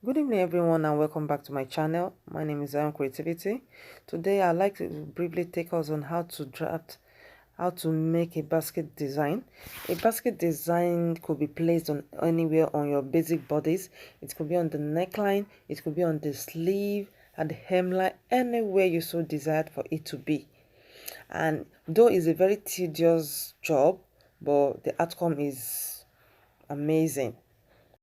Good evening everyone and welcome back to my channel. My name is Zion Creativity. Today I'd like to briefly take us on how to make a basket design. A basket design could be placed on anywhere on your basic bodies. It could be on the neckline, it could be on the sleeve, at the hemline, anywhere you so desired for it to be. And though it's a very tedious job, but the outcome is amazing.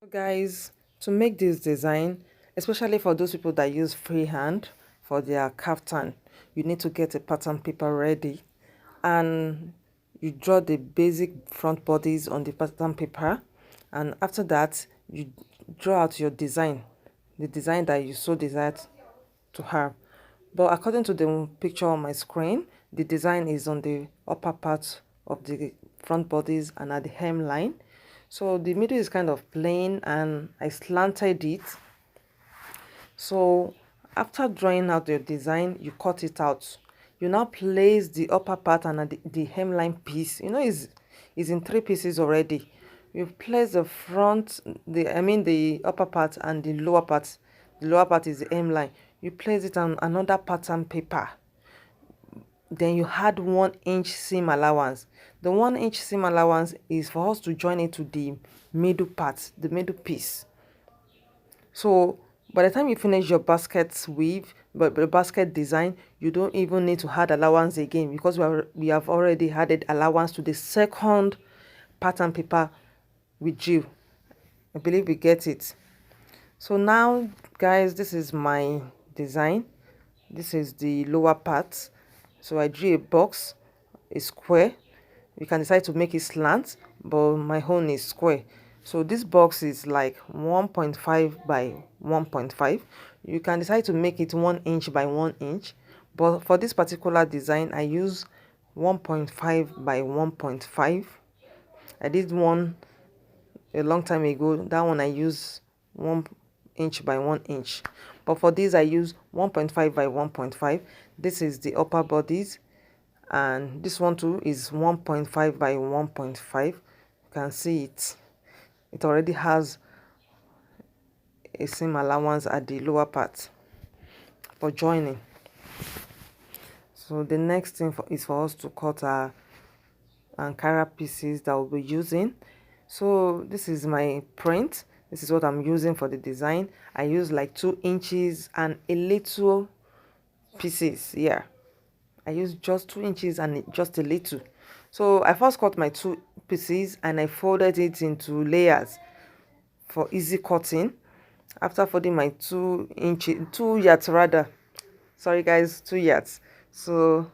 So guys, to make this design, especially for those people that use freehand for their kaftan, you need to get a pattern paper ready, and you draw the basic front bodies on the pattern paper, and after that you draw out your design, the design that you so desired to have. But according to the picture on my screen, the design is on the upper part of the front bodies and at the hemline. So the middle is kind of plain and I slanted it. So after drawing out your design, you cut it out. You now place the upper part and the hemline piece. You know, is in three pieces already. You place the front, the upper part and the lower part. The lower part is the hemline. You place it on another pattern paper. Then you had 1 inch seam allowance. The 1 inch seam allowance is for us to join it to the middle part, the middle piece. So by the time you finish your basket weave, but the basket design, you don't even need to add allowance again, because we have already added allowance to the second pattern paper with you. I believe we get it. So now guys, this is my design. This is the lower part. So I drew a box, a square. You can decide to make it slant, but my own is square. So this box is like 1.5 by 1.5. You can decide to make it 1 inch by 1 inch, but for this particular design I use 1.5 by 1.5. I did one a long time ago. That one I use 1 inch by 1 inch, but for this I use 1.5 by 1.5. This is the upper bodies, and this one too is 1.5 by 1.5. You can see it already has a seam allowance at the lower part for joining. So the next thing is for us to cut our Ankara pieces that we'll be using. So this is my print. This is what I'm using for the design. I use like 2 inches and a little pieces. Yeah, I use just 2 inches and just a little. So I first cut my 2 pieces and I folded it into layers for easy cutting. After folding my 2 yards rather, sorry guys, 2 yards. So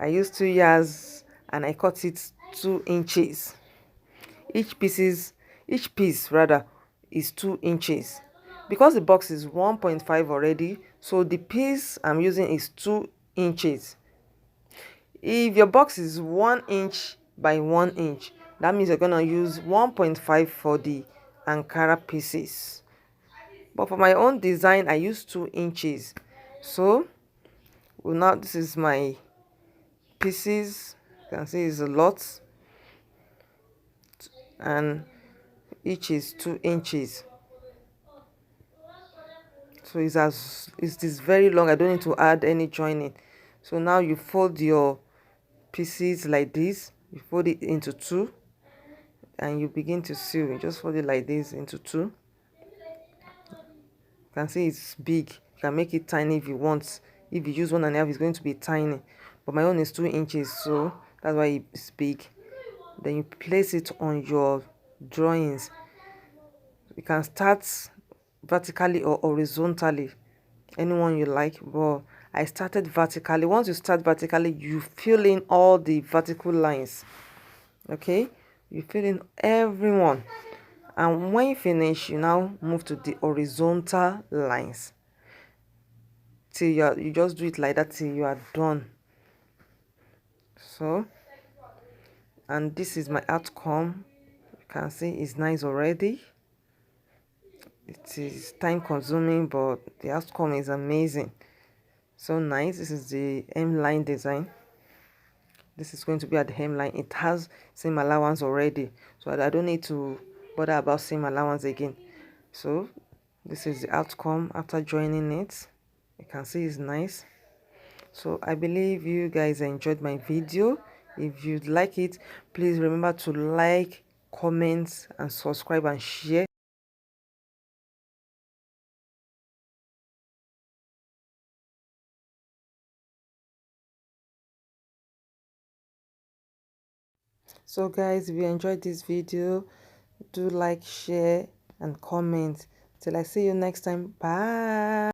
I used 2 yards and I cut it 2 inches. Each piece rather is 2 inches. Because the box is 1.5 already, so the piece I'm using is 2 inches. If your box is 1 inch by 1 inch, that means you're gonna use 1.5 for the Ankara pieces. But for my own design I use 2 inches. So now this is my pieces. You can see it's a lot, and each is 2 inches. So it is very long. I don't need to add any joining. So now you fold your pieces like this. You fold it into 2 and you begin to sew. You just fold it like this into 2. You can see it's big. You can make it tiny if you want. If you use 1.5, it's going to be tiny, but my own is 2 inches, so that's why it's big. Then you place it on your drawings. You can start vertically or horizontally, anyone you like, but I started vertically. Once you start vertically, you fill in all the vertical lines. Okay, you fill in everyone, and when you finish, you now move to the horizontal lines till you just do it like that till you are done. So, and this is my outcome. You can see it's nice already. It is time consuming, but the outcome is amazing. So nice. This is the hemline design. This is going to be at the hemline. It has seam allowance already, so I don't need to bother about seam allowance again. So This is the outcome after joining it. You can see it's nice. So I believe you guys enjoyed my video. If you like it, please remember to like, comment, and subscribe and share. So guys, if you enjoyed this video, do like, share, and comment. Till I see you next time. Bye.